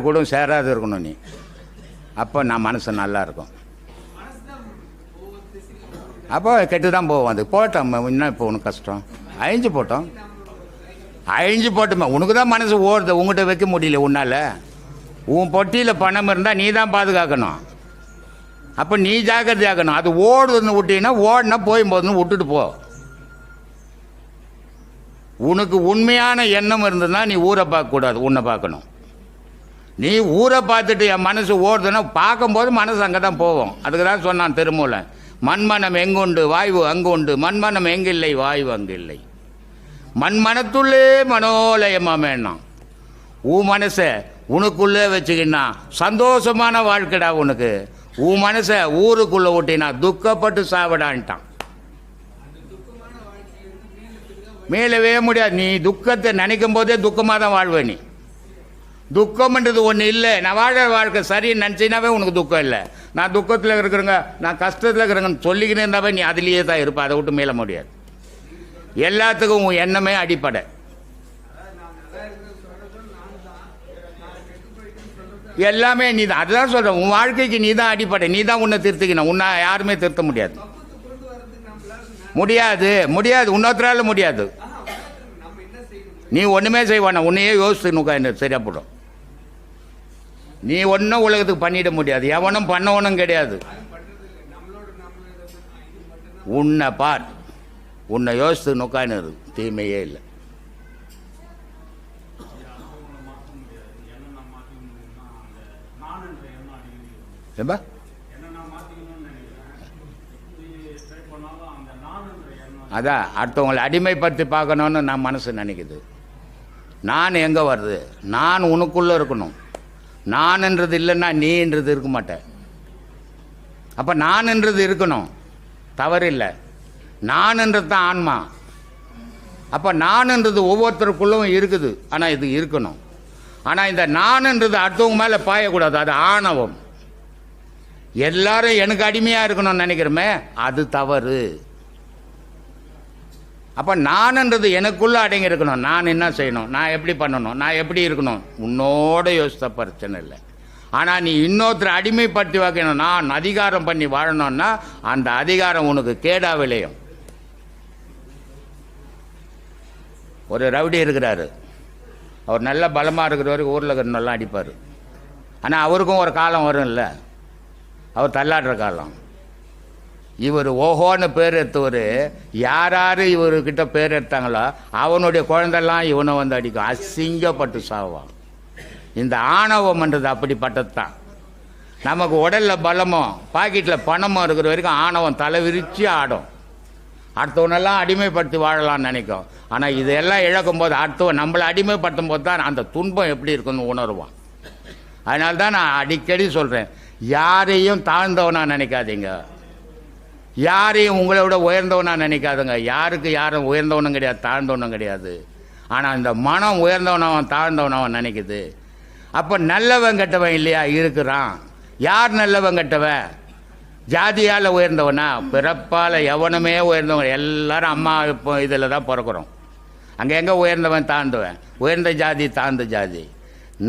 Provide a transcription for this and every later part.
கூட சேராது இருக்கணும் நீ. அப்போ நான் மனசு நல்லா இருக்கும். அப்போ கெட்டு தான் போவோம். அது போட்டோம். இன்னும் இப்போ உனக்கு கஷ்டம் அழிஞ்சு போட்டோம். அழிஞ்சு போட்டுமே உனக்கு தான் மனசு ஓடுது. உங்கள்கிட்ட வைக்க முடியல உன்னால். உன் பொட்டியில் பணம் இருந்தால் நீ தான் பாதுகாக்கணும். அப்போ நீ ஜாக்கிரதையாக்கணும். அது ஓடுதுன்னு விட்டீங்கன்னா ஓடினா போகும்போதுன்னு விட்டுட்டு போ. உனக்கு உண்மையான எண்ணம் இருந்ததுன்னா நீ ஊரை பார்க்கக்கூடாது, உன்னை பார்க்கணும். நீ ஊரை பார்த்துட்டு என் மனசு ஓடுதுன்னா பார்க்கும்போது மனசு அங்கே தான் போவோம். அதுக்கு தான் சொன்னான் திருமூலன், மண்மனம் எங்குண்டு வாய்வு அங்கு உண்டு, மண்மனம் எங்கில்லை வாய்வு அங்கு இல்லை. மண்மனத்துள்ளே மனோலயமாமேன்னா உன் மனசை உனக்குள்ளே வச்சுக்கின்னா சந்தோஷமான வாழ்க்கைடா உனக்கு. உன் மனசை ஊருக்குள்ளே விட்டினா துக்கப்பட்டு சாவிடான்ட்டான். மேலவே முடியாது. நீ துக்கத்தை நினைக்கும் போதே துக்கமாக தான் வாழ்வே. நீ துக்கம்ன்றது ஒன்று இல்லை. நான் வாழ வாழ்க்கை சரின்னு நினச்சினாவே உனக்கு துக்கம் இல்லை. நான் துக்கத்தில் இருக்கிறேங்க, நான் கஷ்டத்தில் இருக்கிறேங்கன்னு சொல்லிக்கினே இருந்தாவே நீ அதுலேயே தான் இருப்ப. அதை விட்டு மேல முடியாது. எல்லாத்துக்கும் உன் எண்ணமே அடிப்படை. எல்லாமே நீ தான். அதுதான் சொல்கிறேன், உன் வாழ்க்கைக்கு நீ தான் அடிப்படை. நீ தான் உன்னை திருத்திக்கணும். உன்னை யாருமே திருத்த முடியாது. முடியாது முடியாது இன்னொருத்தரால முடியாது. நீ ஒன்றுமே செய்வான, உன்னையே யோசித்து நுக்கா சரியா போடும். நீ ஒன்றும் உலகத்துக்கு பண்ணிட முடியாது. எவனும் பண்ணவனும் கிடையாது. உன்னை பார், உன்னை யோசித்து நுக்கான்னு தீமையே இல்லை. ஏம்பா அதான் அடுத்தவங்களை அடிமைப்படுத்தி பார்க்கணுன்னு நான் மனசு நினைக்குது. நான் எங்கே வருது? நான் உனக்குள்ளே இருக்கணும். நான்ன்றது இல்லைன்னா நீன்றது இருக்க மாட்டேன். அப்போ நான்ன்றது இருக்கணும், தவறு இல்லை. நான்ன்றது தான் ஆன்மா. அப்போ நான்ன்றது ஒவ்வொருத்தருக்குள்ளும் இருக்குது. ஆனால் இது இருக்கணும். ஆனால் இந்த நான்ன்றது அடுத்தவங்க மேலே பாயக்கூடாது. அது ஆணவம். எல்லாரும் எனக்கு அடிமையாக இருக்கணும்னு நினைக்கிறோமே, அது தவறு. அப்போ நான்ன்றது எனக்குள்ளே அடங்கி இருக்கணும். நான் என்ன செய்யணும், நான் எப்படி பண்ணணும், நான் எப்படி இருக்கணும், உன்னோட யோசித்த பிரச்சனை இல்லை. ஆனால் நீ இன்னொருத்தர் அடிமைப்படுத்தி வைக்கணும், நான் அதிகாரம் பண்ணி வாழணும்னா அந்த அதிகாரம் உனக்கு கேடா விளையும். ஒரு ரவுடி இருக்கிறாரு. அவர் நல்ல பலமாக இருக்கிற வரைக்கும் ஊரில் இருக்கிறவெல்லாம் அடிப்பார். ஆனால் அவருக்கும் ஒரு காலம் வரும் இல்லை, அவர் தள்ளாடுற காலம். இவர் ஓஹோன்னு பேர் எடுத்தவர், யார் இவர்கிட்ட பேர் எடுத்தாங்களோ அவனுடைய குழந்தெல்லாம் இவனை வந்து அடிக்கும். அசிங்கப்பட்டு சாவான். இந்த ஆணவம்ன்றது அப்படிப்பட்டது தான். நமக்கு உடலில் பலமும் பாக்கெட்டில் பணமும் இருக்கிற வரைக்கும் ஆணவம் தலை விரிச்சு ஆடும். அடுத்தவனெல்லாம் அடிமைப்படுத்தி வாழலாம்னு நினைக்கும். ஆனால் இதெல்லாம் இழக்கும் போது அடுத்தவன் நம்மளை அடிமைப்படுத்தும் போது தான் அந்த துன்பம் எப்படி இருக்குன்னு உணர்வான். அதனால தான் நான் அடிக்கடி சொல்கிறேன், யாரையும் தாழ்ந்தவனா நினைக்காதீங்க, யாரையும் உங்களை விட உயர்ந்தவனா நினைக்காதுங்க. யாருக்கு யாரும் உயர்ந்தவனும் கிடையாது, தாழ்ந்தவனும் கிடையாது. ஆனால் இந்த மனம் உயர்ந்தவனவன் தாழ்ந்தவனவன் நினைக்குது. அப்போ நல்லவன் கெட்டவன் இல்லையா இருக்கிறான். யார் நல்லவன் கெட்டவன்? ஜாதியால் உயர்ந்தவனா? பிறப்பால் எவனுமே உயர்ந்தவன். எல்லாரும் அம்மா இப்போ இதில் தான் பிறக்கிறோம். அங்கே எங்கே உயர்ந்தவன் தாழ்ந்தவன்? உயர்ந்த ஜாதி தாழ்ந்த ஜாதி.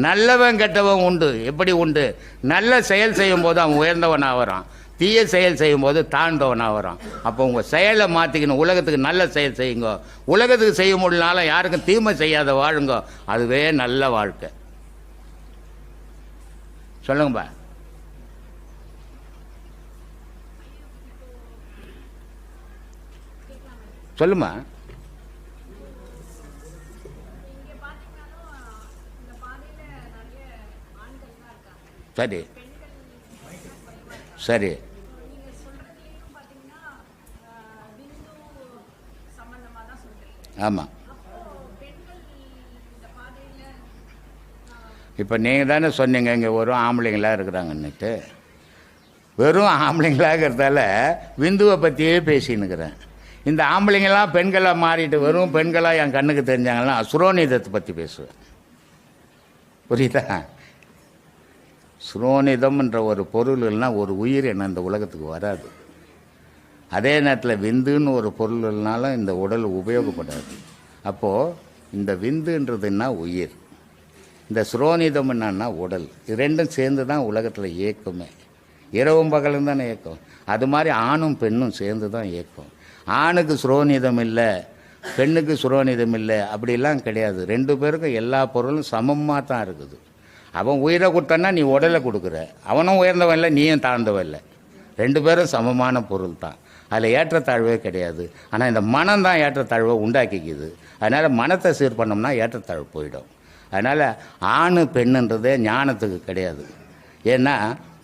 நல்லவன் கெட்டவன் உண்டு. எப்படி உண்டு? நல்ல செயல் செய்யும் போது அவன் உயர்ந்தவனாக வரான், தீய செயல் செய்யும் போது தாழ்ந்தவனாக வரான். அப்போ உங்கள் செயலை மாற்றிக்கணும். உலகத்துக்கு நல்ல செயல் செய்யுங்க. உலகத்துக்கு செய்ய முடியலனாலும் யாருக்கும் தீமை செய்யாத வாழுங்க. அதுவே நல்ல வாழ்க்கை. சொல்லுங்கப்பா. சொல்லுமா. சரி சரி. ஆமாம். இப்போ நீங்கள் தானே சொன்னீங்க இங்கே வெறும் ஆம்பளைங்களாக இருக்கிறாங்கன்னுட்டு. வெறும் ஆம்பளைங்களாக இருக்கிறதால விந்துவை பற்றியே பேசின்னுக்கிறேன். இந்த ஆம்பளைங்களாம் பெண்களாக மாறிட்டு வெறும் பெண்களாக என் கண்ணுக்கு தெரிஞ்சாங்கன்னா சுரோனிதத்தை பற்றி பேசுவேன். புரியுதா? சுரோனிதம்ன்ற ஒரு பொருள் இல்லைனா ஒரு உயிர் என்ன இந்த உலகத்துக்கு வராது. அதே நேரத்தில் விந்துன்னு ஒரு பொருள் இல்லைனாலும் இந்த உடல் உபயோகப்படாது. அப்போது இந்த விந்துன்றதுன்னா உயிர். இந்த சுரோனிதம் என்னன்னா உடல். இது ரெண்டும் சேர்ந்து தான் உலகத்தில் இயக்குமே. இரவும் பகலும் தானே இயக்கம். அது மாதிரி ஆணும் பெண்ணும் சேர்ந்து தான் இயக்கம். ஆணுக்கு சுரோனிதம் இல்லை, பெண்ணுக்கு சுரோனிதம் இல்லை, அப்படிலாம் கிடையாது. ரெண்டு பேருக்கும் எல்லா பொருளும் சமமாக தான் இருக்குது. அவன் உயிரை கொடுத்தான்னா நீ உடலை கொடுக்குற. அவனும் உயர்ந்தவன் இல்லை, நீயும் தாழ்ந்தவன் இல்லை. ரெண்டு பேரும் சமமான பொருள் தான். அதில் ஏற்றத்தாழ்வே கிடையாது. ஆனால் இந்த மனம் தான் ஏற்றத்தாழ்வை உண்டாக்கிக்குது. அதனால் மனத்தை சீர் பண்ணோம்னா ஏற்றத்தாழ்வு போயிடும். அதனால் ஆணு பெண்ணுன்றதே ஞானத்துக்கு கிடையாது. ஏன்னா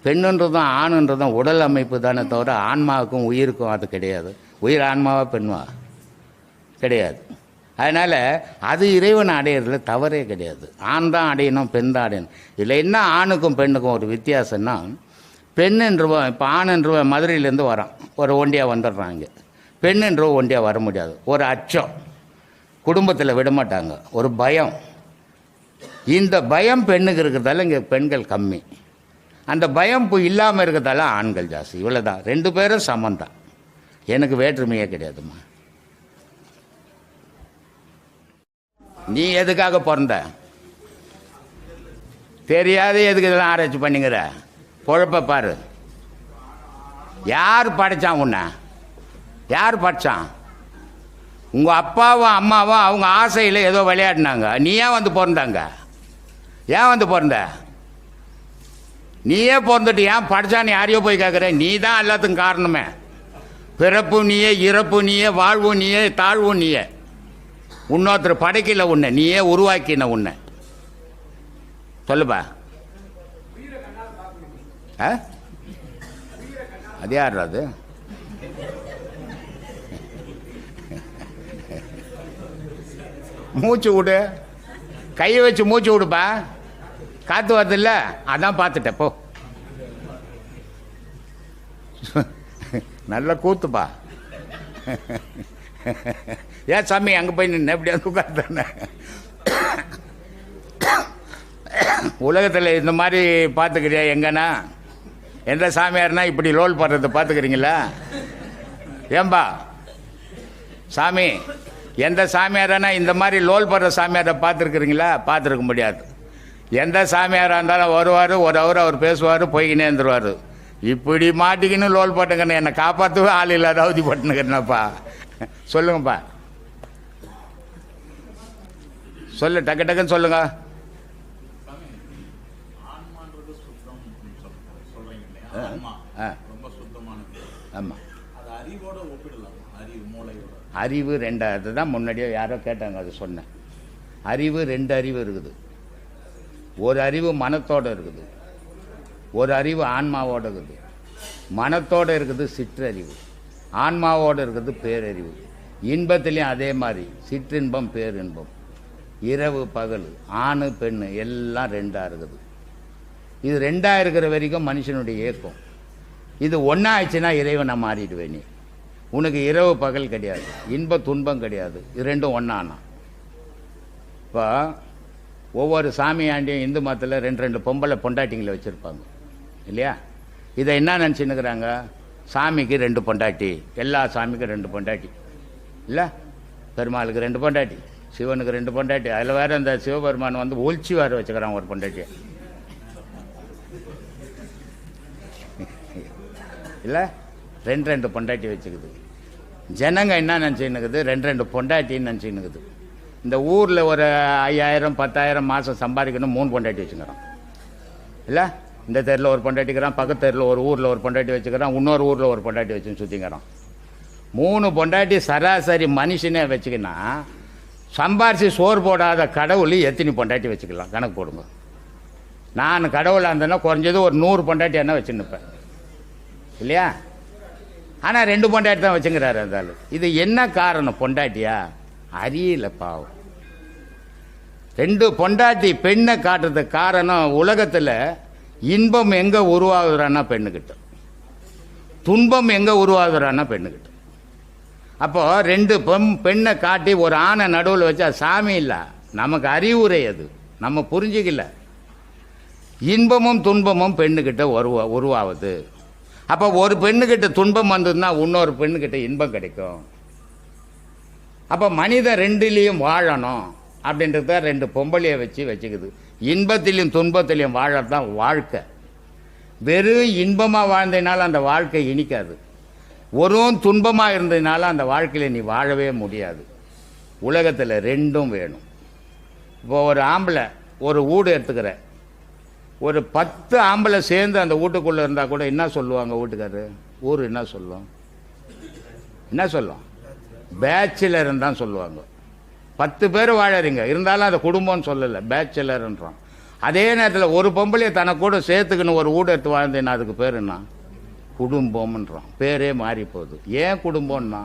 பெண்ணுன்றதும் ஆணுன்றதும் உடல் அமைப்பு தானே தவிர ஆன்மாவுக்கும் உயிருக்கும் அது கிடையாது. உயிர் ஆன்மாவா பெண்வா கிடையாது. அதனால் அது இறைவனை அடையிறதுல தவறே கிடையாது. ஆண் தான் அடையணும், பெண் தான் அடையணும். இதில் என்ன ஆணுக்கும் பெண்ணுக்கும் ஒரு வித்தியாசம்னா, பெண்ணுன்றவன் இப்போ ஆணுன்றவன் மதுரையிலேருந்து வரான், ஒரு ஒண்டியாக வந்துடுறான். இங்கே பெண்ணுன்றவன் ஒண்டியாக வர முடியாது. ஒரு அச்சம், குடும்பத்தில் விடமாட்டாங்க, ஒரு பயம். இந்த பயம் பெண்ணுக்கு இருக்கிறதால இங்கே பெண்கள் கம்மி. அந்த பயம் இப்போ இல்லாமல் இருக்கிறதால ஆண்கள் ஜாஸ்தி. இவ்வளோதான். ரெண்டு பேரும் சமந்தான். எனக்கு வேற்றுமையே கிடையாதும்மா. நீ எதுக்காக பிறந்த தெரியாது, எதுக்கு இதெல்லாம் ஆராய்ச்சி பண்ணிக்கிற? பொழப்ப பாரு. யார் படைச்சான் உன்னை? யார் படைச்சான்? உங்கள் அப்பாவும் அம்மாவும் அவங்க ஆசையில் ஏதோ விளையாடினாங்க. நீ ஏன் வந்து பிறந்தாங்க? ஏன் வந்து பிறந்த? நீயே பிறந்துட்டு ஏன் படைச்சான்னு யாரையோ போய் கேட்குற? நீ தான் எல்லாத்துக்கும் காரணமே. பிறப்பு நீயே, இறப்பு நீயே, வாழ்வு நீயே, தாழ்வு நீயே. இன்னொருத்தர் படைக்கல உன்னை, நீயே உருவாக்கின உன்னை. சொல்லுப்பா. அது யார்? அது மூச்சு விடு, கையை வச்சு மூச்சு விடுப்பா. காத்து வருது இல்லை, அதான் பார்த்துட்டேன். போ, நல்ல கூத்துப்பா. ஏன் சாமி அங்கே போய் நின்று எப்படியா உட்கார்ந்தானே? உலகத்தில் இந்த மாதிரி பார்த்துக்கிறியா? எங்கன்னா எந்த சாமியார்னா இப்படி லோல் பண்ணுறதை பார்த்துக்கிறீங்களா? ஏன்பா சாமி, எந்த சாமியாரானா இந்த மாதிரி லோல் பண்ணுற சாமியாரை பார்த்துருக்குறீங்களா? பார்த்துருக்க முடியாது. எந்த சாமியாராக இருந்தாலும் வருவார், ஒரு அவர் பேசுவார், போய்கினே இருந்துருவார். இப்படி மாட்டிக்கின்னு லோல் போட்டுங்கன்னு என்னை காப்பாற்றவே ஆள் இல்லாத அவதி போட்டுனுக்கிறேன்னப்பா. சொல்லுங்கப்பா, சொல்லு, டக்கு டக்குன்னு சொல்லுங்க. ஆமாம், அறிவு ரெண்டு. அதுதான் முன்னாடியே யாரோ கேட்டாங்க, அது சொன்னேன். அறிவு ரெண்டு அறிவு இருக்குது. ஒரு அறிவு மனத்தோடு இருக்குது, ஒரு அறிவு ஆன்மாவோடு இருக்குது. மனத்தோடு இருக்குது சிற்றறிவு, ஆன்மாவோடு இருக்குது பேரறிவு. இன்பத்திலையும் அதே மாதிரி சிற்றின்பம் பேரின்பம், இரவு பகல், ஆணு பெண்ணு எல்லாம் ரெண்டாக இருக்குது. இது ரெண்டாக இருக்கிற வரைக்கும் மனுஷனுடைய இயக்கம். இது ஒன்றா ஆயிடுச்சுன்னா இறைவனை மாறிடுவே. நீ உனக்கு இரவு பகல் கிடையாது, இன்ப துன்பம் கிடையாது. இது ரெண்டும் ஒன்றானா. இப்போ ஒவ்வொரு சாமியாண்டியும் இந்து மதத்தில் ரெண்டு ரெண்டு பொம்பளை பொண்டாட்டிங்களை வச்சுருப்பாங்க இல்லையா? இதை என்ன நினச்சின்னுக்கிறாங்க? சாமிக்கு ரெண்டு பொண்டாட்டி, எல்லா சாமிக்கும் ரெண்டு பொண்டாட்டி இல்லை? பெருமாளுக்கு ரெண்டு பொண்டாட்டி, சிவனுக்கு ரெண்டு பொண்டாட்டி. அதில் வேறு அந்த சிவபெருமான் வந்து ஒழிச்சு வேறு வச்சுக்கிறான் ஒரு பொண்டாட்டியை இல்லை? ரெண்டு ரெண்டு பொண்டாட்டி வச்சுக்குது. ஜனங்க என்ன நினச்சின்னுக்குது? ரெண்டு ரெண்டு பொண்டாட்டின்னு நினச்சின்னுக்குது. இந்த ஊரில் ஒரு 5000 10,000 மாதம் சம்பாதிக்கணும், 3 பொண்டாட்டி வச்சுக்கிறான் இல்லை? இந்த தெருவில் ஒரு பொண்டாட்டிக்கிறான், பக்கத்து தெருவில் ஒரு ஊரில் ஒரு பொண்டாட்டி வச்சுக்கிறான், இன்னொரு ஊரில் ஒரு பொண்டாட்டி வச்சுன்னு சுற்றிக்கிறான். 3 பொண்டாட்டி சராசரி மனுஷனே வச்சுக்கினா சம்பாரித்து சோறு போடாத கடவுள் எத்தனை பொண்டாட்டி வச்சுக்கலாம்? கணக்கு போடுங்க. நான் கடவுளாக இருந்தேன்னா குறைஞ்சது ஒரு 100 பொண்டாட்டி என்ன வச்சுன்னுப்பேன் இல்லையா? ஆனால் 2 பொண்டாட்டி தான் வச்சுங்கிறாரு அந்த ஆள். இது என்ன காரணம்? பொண்டாட்டியா? அறியல பாவம். 2 பொண்டாட்டி பெண்ணை காட்டுறதுக்கு காரணம், உலகத்தில் இன்பம் எங்கே உருவாகுறான்னா பெண்ணுக்கிட்ட, துன்பம் எங்கே உருவாகுறான்னா பெண்ணுக்கிட்ட. அப்போ 2 பெண்ணை காட்டி ஒரு ஆணை நடுவில் வச்சா சாமி இல்லை, நமக்கு அறிவுரை. அது நம்ம புரிஞ்சிக்கல. இன்பமும் துன்பமும் பெண்ணுக்கிட்ட உருவாகுது. அப்போ ஒரு பெண்ணுக்கிட்ட துன்பம் வந்ததுன்னா இன்னொரு பெண்ணுக்கிட்ட இன்பம் கிடைக்கும். அப்போ மனிதன் ரெண்டுலேயும் வாழணும் அப்படின்றது தான் 2 பொம்பளையை வச்சுக்குது. இன்பத்திலையும் துன்பத்திலையும் வாழத்தான் வாழ்க்கை. வெறும் இன்பமாக வாழ்ந்ததுனால அந்த வாழ்க்கை இனிக்காது. ஒரு துன்பமாக இருந்ததுனால அந்த வாழ்க்கையில் நீ வாழவே முடியாது. உலகத்தில் ரெண்டும் வேணும். இப்போ ஒரு ஆம்பளை ஒரு வீடு எடுத்துக்கிற, ஒரு 10 ஆம்பளை சேர்ந்து அந்த வீட்டுக்குள்ளே இருந்தால் கூட என்ன சொல்லுவாங்க வீட்டுக்காரு? ஊர் என்ன சொல்லும்? என்ன சொல்லும்? பேச்சுலர்ன்னு தான் சொல்லுவாங்க. 10 பேர் வாழறீங்க, இருந்தாலும் அந்த குடும்பம்னு சொல்லலை, பேச்சுலர்ன்றான். அதே நேரத்தில் ஒரு பொம்பளையை தனக்கு கூட சேர்த்துக்கணும் ஒரு வீடு எடுத்து வாழ்ந்தேன்னா அதுக்கு பேர் என்ன? குடும்பம்ன்றான். பேரே மாறி போகுது. ஏன் குடும்பம்னா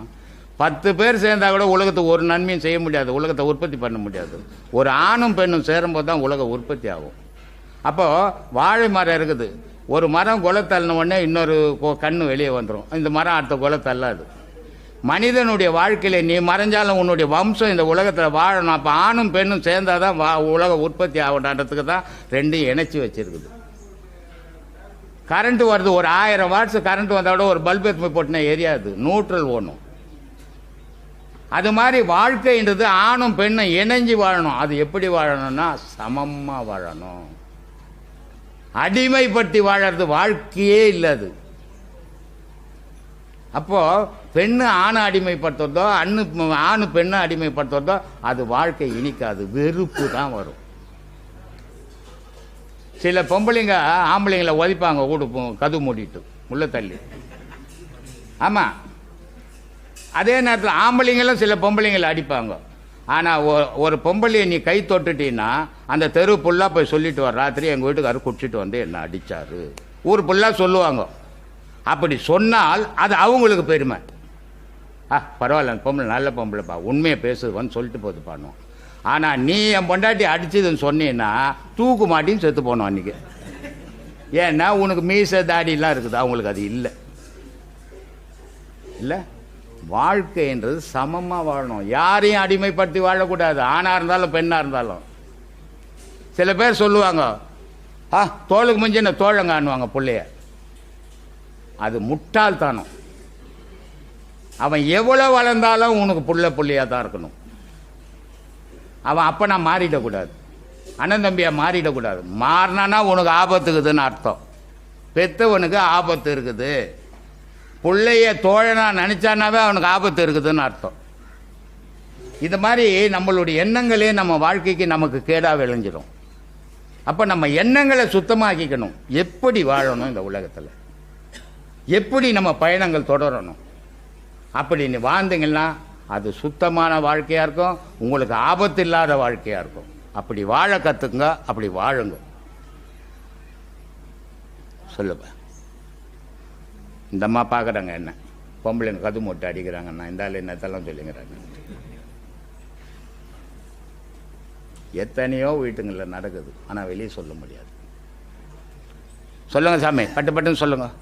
10 பேர் சேர்ந்தா கூட உலகத்துக்கு ஒரு நன்மையும் செய்ய முடியாது, உலகத்தை உற்பத்தி பண்ண முடியாது. ஒரு ஆணும் பெண்ணும் சேரும்போது தான் உலகம் உற்பத்தி ஆகும். அப்போது வாழை மரம் இருக்குது, ஒரு மரம் கொலை தள்ளின உடனே இன்னொரு கண்ணு வெளியே வந்துடும். இந்த மரம் அடுத்த கொலை தள்ளாது. மனிதனுடைய வாழ்க்கையில் நீ மறைஞ்சாலும் உன்னுடைய வம்சம் இந்த உலகத்தில் வாழணும். அப்போ ஆணும் பெண்ணும் சேர்ந்தால் தான் உலக உற்பத்தி ஆகணுன்றதுக்கு தான் ரெண்டையும் இணைச்சி வச்சுருக்குது. கரண்ட்டு வருது, ஒரு 1000 வாட்ஸ் கரண்ட் வந்தால் கூட ஒரு பல்ப் எடுத்து போட்டுனா எரியாது, நியூட்ரல் ஓணும். அது மாதிரி வாழ்க்கைன்றது ஆணும் பெண்ணும் இணைஞ்சி வாழணும். அது எப்படி வாழணும்னா சமமாக வாழணும். அடிமைப்பட்டு வாழறது வாழ்க்கையே இல்லாது. அப்போ பெண்ணு ஆணை அடிமைப்படுத்துறதோ ஆணு பெண்ணை அடிமைப்படுத்துறதோ அது வாழ்க்கை இனிக்காது, வெறுப்பு தான் வரும். சில பொம்பளைங்க ஆம்பளைங்களை உதைப்பாங்க, வீடு கதவு மூடிட்டு உள்ள தள்ளி. ஆமாம், அதே நேரத்தில் ஆம்பளைங்களும் சில பொம்பளைங்களை அடிப்பாங்க. ஆனால் ஒரு பொம்பளையை நீ கை தொட்டுட்டீன்னா அந்த தெரு ஃபுல்லாக போய் சொல்லிட்டு வர, ராத்திரி எங்கள் வீட்டுக்காரர் குடிச்சிட்டு வந்து என்ன அடித்தார், ஊர் ஃபுல்லாக சொல்லுவாங்க. அப்படி சொன்னால் அது அவங்களுக்கு பெருமை. பரவாயில்ல, அந்த பொம்பளை நல்ல பொம்பளைப்பா, உண்மையை பேசுதுவான்னு சொல்லிட்டு போது பண்ணுவோம். ஆனால் நீ என் பொண்டாட்டி அடிச்சதுன்னு சொன்னீன்னா தூக்கு மாட்டின்னு செத்து போனோம் அன்றைக்கி. ஏன்னா உனக்கு மீசை தாடிலாம் இருக்குது, அவங்களுக்கு அது இல்லை. இல்லை, வாழ்க்கைன்றது சமமாக வாழணும். யாரையும் அடிமைப்படுத்தி வாழக்கூடாது, ஆணாக இருந்தாலும் பெண்ணாக இருந்தாலும். சில பேர் சொல்லுவாங்க தோளுக்கு மிஞ்சின தோழங்கான்னுவாங்க பிள்ளைய. அது முட்டாள்தானம். அவன் எவ்வளோ வளர்ந்தாலும் உனக்கு புள்ளையாக தான் இருக்கணும். அவன் அப்போ நான் மாறிடக்கூடாது, அண்ணன் தம்பியாக மாறிடக்கூடாது. மாறினானா உனக்கு ஆபத்துக்குதுன்னு அர்த்தம். பெற்றவனுக்கு ஆபத்து இருக்குது, பிள்ளைய தோழனா நினச்சானாவே அவனுக்கு ஆபத்து இருக்குதுன்னு அர்த்தம். இது மாதிரி நம்மளுடைய எண்ணங்களே நம்ம வாழ்க்கைக்கு நமக்கு கேடாக விளைஞ்சிடும். அப்போ நம்ம எண்ணங்களை சுத்தமாக்கிக்கணும். எப்படி வாழணும் இந்த உலகத்தில், எப்படி நம்ம பயணங்கள் தொடரணும், அப்படின்னு வாழ்ந்தீங்கன்னா அது சுத்தமான வாழ்க்கையாக இருக்கும், உங்களுக்கு ஆபத்து இல்லாத வாழ்க்கையாக இருக்கும். அப்படி வாழ கற்றுக்குங்க, அப்படி வாழுங்க. சொல்லுங்க. இந்த அம்மா பார்க்குறாங்க என்ன பொம்பளைங்க கது மூட்டை அடிக்கிறாங்கண்ணா, இந்த ஆள் என்னத்தெல்லாம் சொல்லிங்கிறாங்க. எத்தனையோ வீட்டுங்களில் நடக்குது, ஆனால் வெளியே சொல்ல முடியாது. சொல்லுங்கள் சாமி, பட்டு பட்டுன்னு சொல்லுங்கள்.